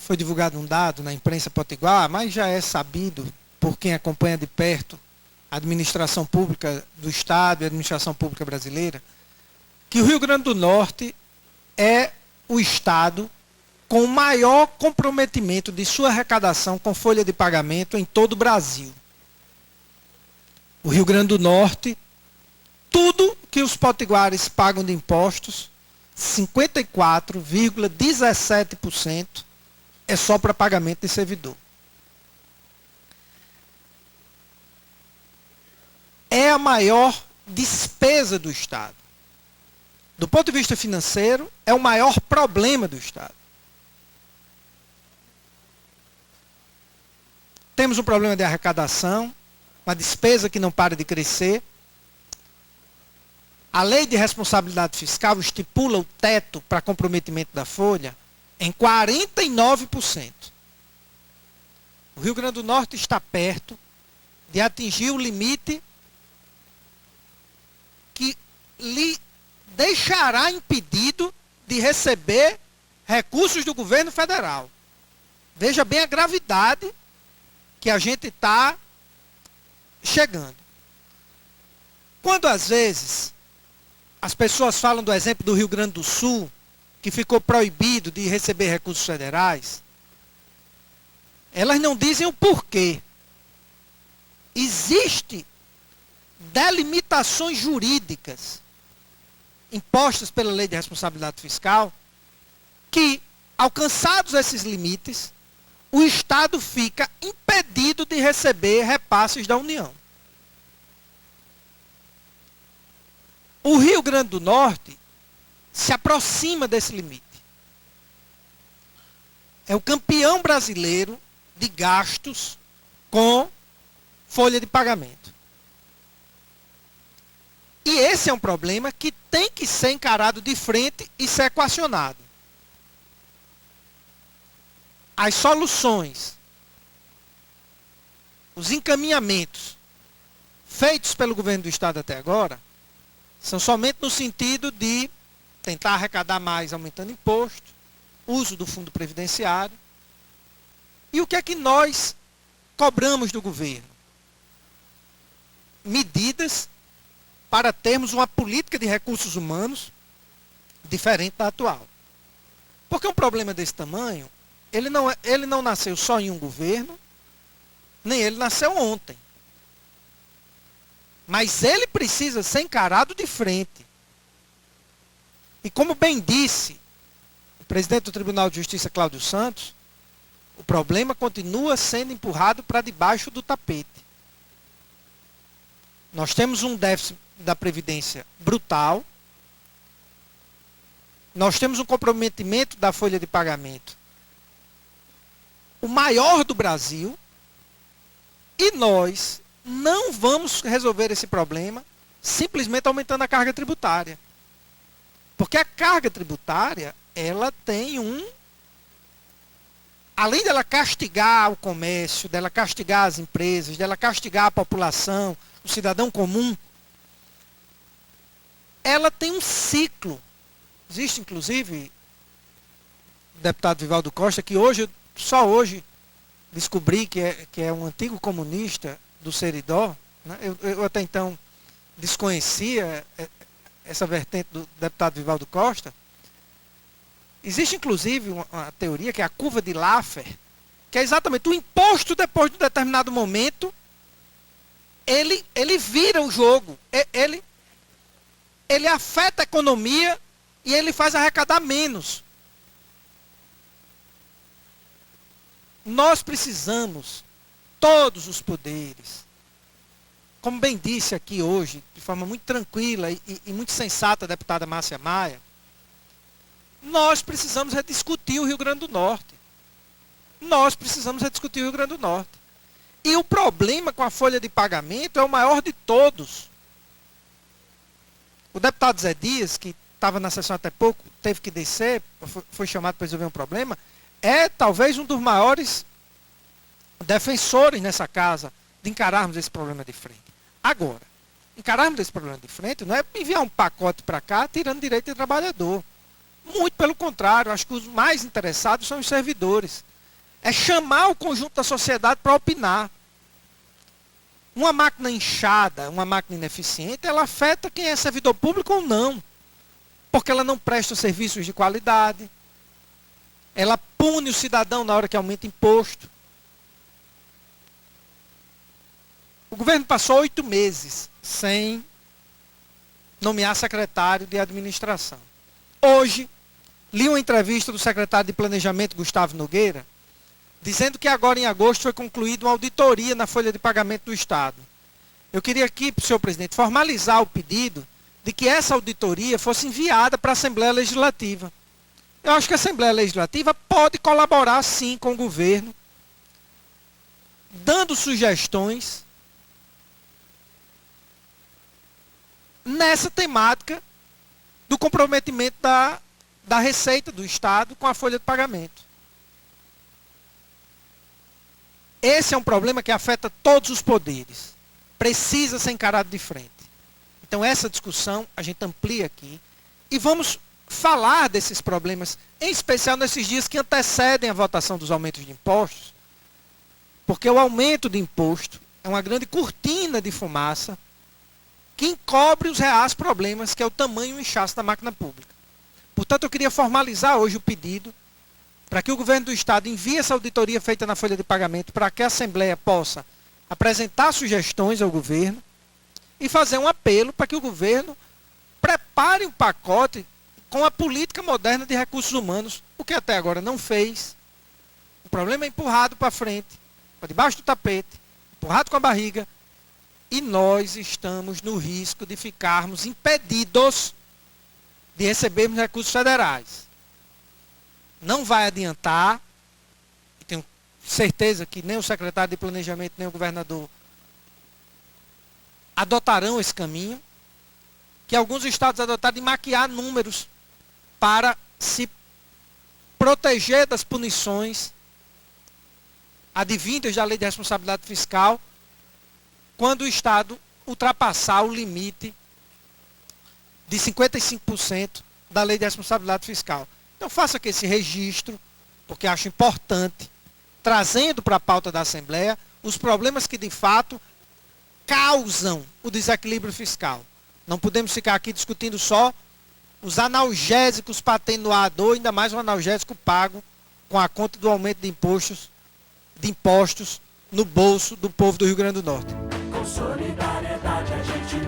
foi divulgado um dado na imprensa potiguar, mas já é sabido por quem acompanha de perto a administração pública do Estado e a administração pública brasileira, que o Rio Grande do Norte é o Estado com o maior comprometimento de sua arrecadação com folha de pagamento em todo o Brasil. O Rio Grande do Norte, tudo que os potiguares pagam de impostos, 54,17% é só para pagamento de servidor. É a maior despesa do Estado. Do ponto de vista financeiro, é o maior problema do Estado. Temos um problema de arrecadação, uma despesa que não para de crescer. A lei de responsabilidade fiscal estipula o teto para comprometimento da folha em 49%. O Rio Grande do Norte está perto de atingir o limite que lhe deixará impedido de receber recursos do governo federal. Veja bem a gravidade que a gente está chegando. Quando às vezes as pessoas falam do exemplo do Rio Grande do Sul, que ficou proibido de receber recursos federais, elas não dizem o porquê. Existem delimitações jurídicas impostas pela Lei de Responsabilidade Fiscal que, alcançados esses limites, o Estado fica impedido de receber repasses da União. O Rio Grande do Norte se aproxima desse limite. É o campeão brasileiro de gastos com folha de pagamento. E esse é um problema que tem que ser encarado de frente e ser equacionado. As soluções, os encaminhamentos feitos pelo governo do Estado até agora, são somente no sentido de tentar arrecadar mais aumentando imposto, uso do fundo previdenciário. E o que é que nós cobramos do governo? Medidas para termos uma política de recursos humanos diferente da atual. Porque um problema desse tamanho, ele não nasceu só em um governo, nem ele nasceu ontem. Mas ele precisa ser encarado de frente. E como bem disse o presidente do Tribunal de Justiça, Cláudio Santos, o problema continua sendo empurrado para debaixo do tapete. Nós temos um déficit da Previdência brutal. Nós temos um comprometimento da folha de pagamento, o maior do Brasil, e nós não vamos resolver esse problema simplesmente aumentando a carga tributária. Porque a carga tributária, ela tem além dela castigar o comércio, dela castigar as empresas, dela castigar a população, o cidadão comum, ela tem um ciclo. Existe, inclusive, o deputado Vivaldo Costa, que só hoje descobri que é um antigo comunista do Seridó, né? Eu até então desconhecia essa vertente do deputado Vivaldo Costa. Existe, inclusive, uma teoria que é a curva de Laffer, que é exatamente o imposto depois de um determinado momento, ele vira o jogo, ele afeta a economia e ele faz arrecadar menos. Nós precisamos, todos os poderes, como bem disse aqui hoje, de forma muito tranquila e muito sensata a deputada Márcia Maia, nós precisamos rediscutir o Rio Grande do Norte. Nós precisamos rediscutir o Rio Grande do Norte. E o problema com a folha de pagamento é o maior de todos. O deputado Zé Dias, que estava na sessão até pouco, teve que descer, foi chamado para resolver um problema, é talvez um dos maiores defensores nessa casa de encararmos esse problema de frente. Agora, encararmos esse problema de frente não é enviar um pacote para cá tirando direito de trabalhador. Muito pelo contrário, acho que os mais interessados são os servidores. É chamar o conjunto da sociedade para opinar. Uma máquina inchada, uma máquina ineficiente, ela afeta quem é servidor público ou não. Porque ela não presta serviços de qualidade. Ela pune o cidadão na hora que aumenta imposto. O governo passou 8 meses sem nomear secretário de administração. Hoje, li uma entrevista do secretário de Planejamento, Gustavo Nogueira, dizendo que agora em agosto foi concluída uma auditoria na folha de pagamento do Estado. Eu queria aqui, senhor presidente, formalizar o pedido de que essa auditoria fosse enviada para a Assembleia Legislativa. Eu acho que a Assembleia Legislativa pode colaborar sim com o governo, dando sugestões nessa temática do comprometimento da receita do Estado com a folha de pagamento. Esse é um problema que afeta todos os poderes. Precisa ser encarado de frente. Então essa discussão a gente amplia aqui e vamos falar desses problemas, em especial nesses dias que antecedem a votação dos aumentos de impostos, porque o aumento de imposto é uma grande cortina de fumaça que encobre os reais problemas, que é o tamanho e o inchaço da máquina pública. Portanto, eu queria formalizar hoje o pedido para que o governo do Estado envie essa auditoria feita na folha de pagamento para que a Assembleia possa apresentar sugestões ao governo e fazer um apelo para que o governo prepare um pacote com a política moderna de recursos humanos, o que até agora não fez. O problema é empurrado para frente, para debaixo do tapete, empurrado com a barriga, e nós estamos no risco de ficarmos impedidos de recebermos recursos federais. Não vai adiantar, e tenho certeza que nem o secretário de Planejamento, nem o governador adotarão esse caminho, que alguns estados adotaram de maquiar números para se proteger das punições advindas da Lei de Responsabilidade Fiscal, quando o Estado ultrapassar o limite de 55% da Lei de Responsabilidade Fiscal. Então faça aqui esse registro, porque acho importante, trazendo para a pauta da Assembleia os problemas que de fato causam o desequilíbrio fiscal. Não podemos ficar aqui discutindo só os analgésicos para atenuar a dor, ainda mais um analgésico pago com a conta do aumento de impostos no bolso do povo do Rio Grande do Norte. Com solidariedade a gente